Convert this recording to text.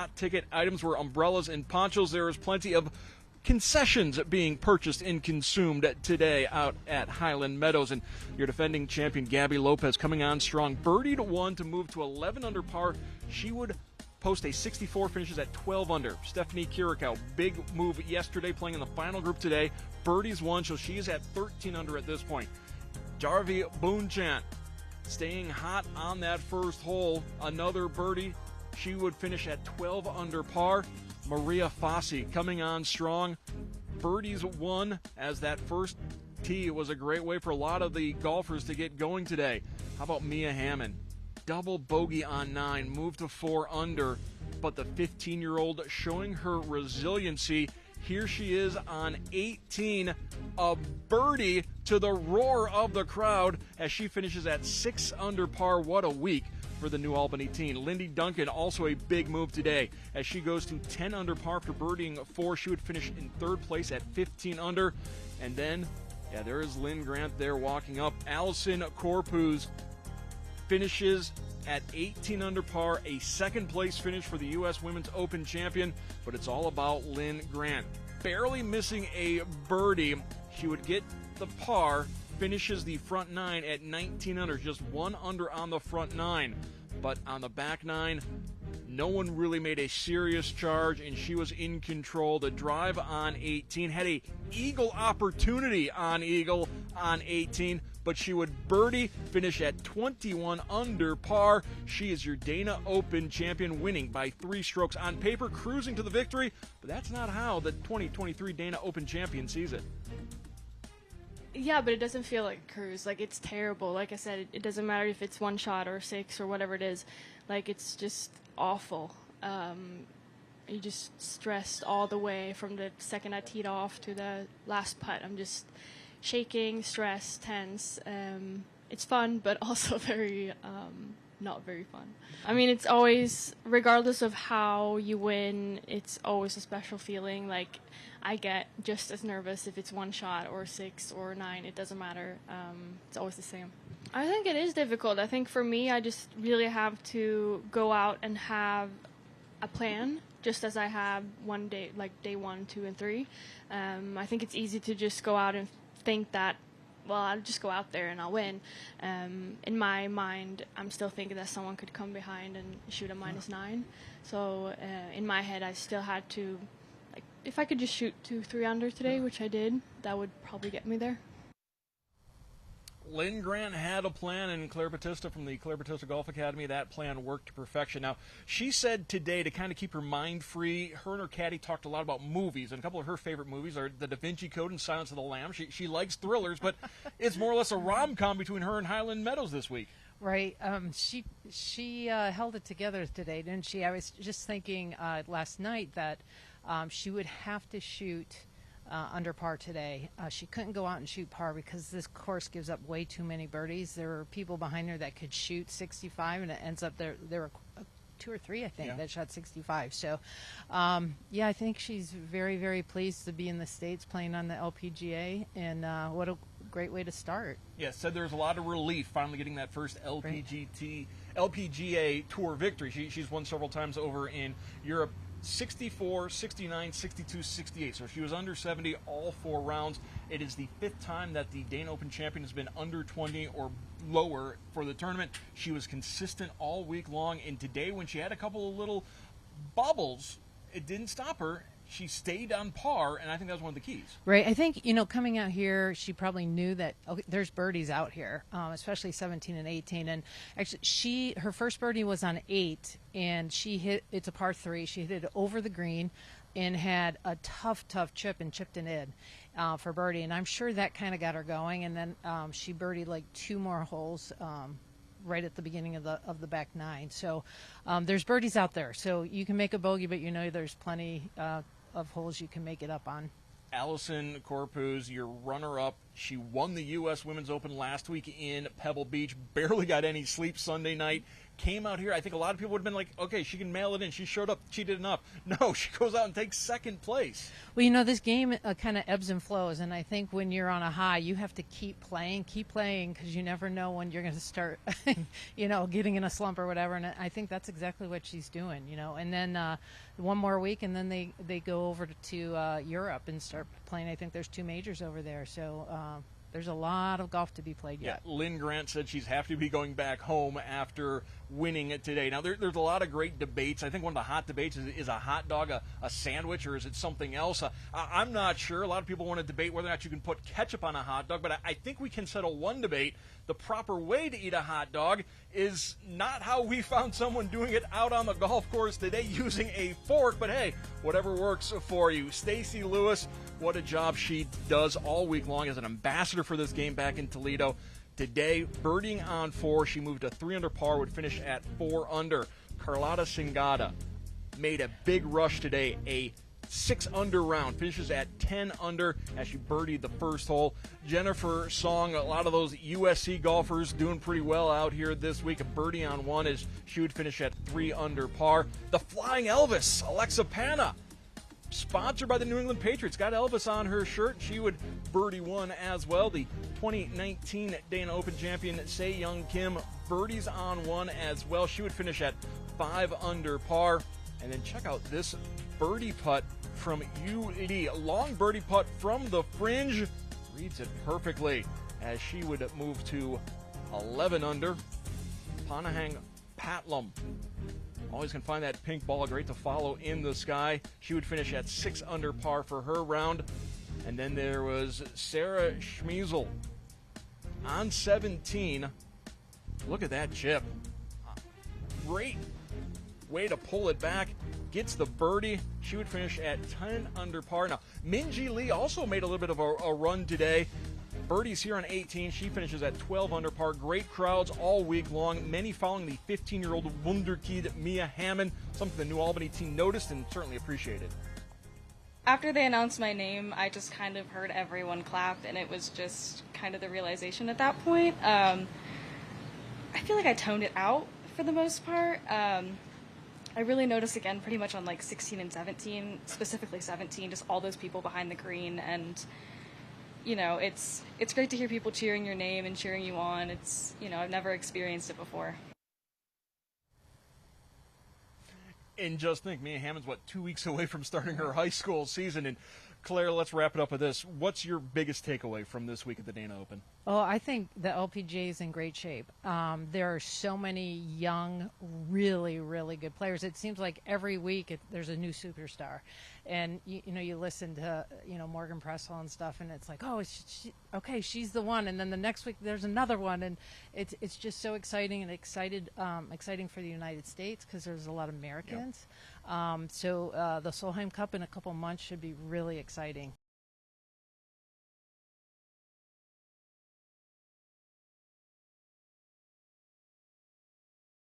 hot ticket items were umbrellas and ponchos. There is plenty of concessions being purchased and consumed today out at Highland Meadows. And your defending champion, Gabby Lopez, coming on strong. Birdied one to move to 11 under par. She would post a 64, finishes at 12 under. Stephanie Kirikow, big move yesterday, playing in the final group today. Birdies one, so she is at 13 under at this point. Jarvi Boonchant staying hot on that first hole. Another birdie. She would finish at 12 under par. Maria Fassi coming on strong. Birdies one, as that first tee was a great way for a lot of the golfers to get going today. How about Mia Hammond? Double bogey on 9, moved to 4 under, but the 15-year-old showing her resiliency. Here she is on 18, a birdie to the roar of the crowd as she finishes at 6 under par. What a week for the New Albany teen. Lindy Duncan, also a big move today as she goes to 10 under par after birdieing 4. She would finish in 3rd place at 15 under. And then, there is Lynn Grant there walking up. Allison Corpuz finishes at 18 under par, a 2nd place finish for the U.S. Women's Open champion, but it's all about Lynn Grant. Barely missing a birdie. She would get the par, finishes the front 9 at 19 under, just 1 under on the front 9. But on the back 9, no one really made a serious charge, and she was in control. The drive on 18 had a eagle opportunity on eagle on 18, but she would birdie, finish at 21 under par. She is your Dana Open champion, winning by 3 strokes. On paper, cruising to the victory, but that's not how the 2023 Dana Open champion sees it. Yeah, but it doesn't feel like cruise. Like, it's terrible. Like I said, it doesn't matter if it's 1 shot or 6 or whatever it is. Like, it's just awful. You just stressed all the way from the second I teed off to the last putt. I'm just shaking, stressed, tense. It's fun, but also very not very fun. I mean, it's always, regardless of how you win, it's always a special feeling. Like, I get just as nervous if it's 1 shot or 6 or 9. It doesn't matter. It's always the same. I think it is difficult. I think for me, I just really have to go out and have a plan, just as I have one day, like day 1, 2, and 3. I think it's easy to just go out and think that, well, I'll just go out there and I'll win. In my mind, I'm still thinking that someone could come behind and shoot a -9. So in my head, I still had to, like, if I could just shoot 2, 3 under today, which I did, that would probably get me there. Lynn Grant had a plan, and Claire Batista from the Claire Batista Golf Academy, that plan worked to perfection. Now, she said today to kind of keep her mind free, her and her caddy talked a lot about movies, and a couple of her favorite movies are The Da Vinci Code and Silence of the Lambs. She likes thrillers, but it's more or less a rom-com between her and Highland Meadows this week. Right. She held it together today, didn't she? I was just thinking last night that she would have to shoot under par today. She couldn't go out and shoot par because this course gives up way too many birdies. There were people behind her that could shoot 65, and it ends up there were 2 or 3, I think, that shot 65. So, I think she's very, very pleased to be in the States playing on the LPGA, and what a great way to start. Yeah, said there's a lot of relief finally getting that first LPGA Tour victory. She's won several times over in Europe. 64, 69, 62, 68. So she was under 70 all 4 rounds. It is the 5th time that the Dana Open champion has been under 20 or lower for the tournament. She was consistent all week long, and today when she had a couple of little bobbles, it didn't stop her. She stayed on par, and I think that was one of the keys. Right. I think, coming out here, she probably knew that there's birdies out here, especially 17 and 18. And actually, her first birdie was on 8, and she hit, it's a par 3. She hit it over the green and had a tough chip and chipped it in for birdie. And I'm sure that kind of got her going. And then she birdied like 2 more holes right at the beginning of the back 9. So there's birdies out there. So you can make a bogey, but there's plenty of holes you can make it up on. Allison Corpuz, your runner-up. She won the U.S. Women's Open last week in Pebble Beach. Barely got any sleep Sunday night. came out here. I think a lot of people would have been like, okay, she can mail it in. She showed up. She did enough. No, she goes out and takes second place. Well, you know, this game kind of ebbs and flows, and I think when you're on a high, you have to keep playing, because you never know when you're going to start, getting in a slump or whatever. And I think that's exactly what she's doing, And then one more week, and then they go over to Europe and start playing. I think there's 2 majors over there, so there's a lot of golf to be played yet. Yeah, Lynn Grant said she's happy to be going back home after winning it today. Now, there's a lot of great debates. I think one of the hot debates is a hot dog a sandwich, or is it something else? I'm not sure. A lot of people want to debate whether or not you can put ketchup on a hot dog, but I think we can settle one debate. The proper way to eat a hot dog is not how we found someone doing it out on the golf course today using a fork, but hey, whatever works for you. Stacy Lewis, what a job she does all week long as an ambassador for this game back in Toledo. Today, birdieing on 4, she moved to 3 under par, would finish at 4 under. Carlotta Singata made a big rush today, a 6 under round, finishes at 10 under as she birdied the first hole. Jennifer Song, a lot of those USC golfers doing pretty well out here this week. A birdie on 1 as she would finish at 3 under par. The Flying Elvis, Alexa Panna, sponsored by the New England Patriots, got Elvis on her shirt. She would birdie 1 as well. The 2019 Dana Open champion, Sei Young Kim, birdies on 1 as well. She would finish at 5 under par. And then check out this birdie putt from UD. A long birdie putt from the fringe. Reads it perfectly as she would move to 11 under. Panahang Patlum. Always can find that pink ball. Great to follow in the sky. She would finish at 6 under par for her round. And then there was Sarah Schmeisel on 17. Look at that chip. Great way to pull it back. Gets the birdie. She would finish at 10 under par. Now, Minji Lee also made a little bit of a run today. Birdies here on 18. She finishes at 12 under par. Great crowds all week long. Many following the 15-year-old wunderkid Mia Hammond. Something the New Albany team noticed and certainly appreciated. After they announced my name, I just kind of heard everyone clap, and it was just kind of the realization at that point. I feel like I toned it out for the most part. I really noticed again pretty much on like 16 and 17, specifically 17, just all those people behind the green, and it's great to hear people cheering your name and cheering you on. It's, I've never experienced it before. And just think, Mia Hammond's 2 weeks away from starting her high school season. And Claire, let's wrap it up with this. What's your biggest takeaway from this week at the Dana Open? Oh, I think the LPGA is in great shape. There are so many young, really, really good players. It seems like every week there's a new superstar. And, you listen to, Morgan Pressel and stuff, and it's like, oh, okay, she's the one. And then the next week there's another one. And it's just so exciting and exciting for the United States because there's a lot of Americans. Yep. So the Solheim Cup in a couple months should be really exciting.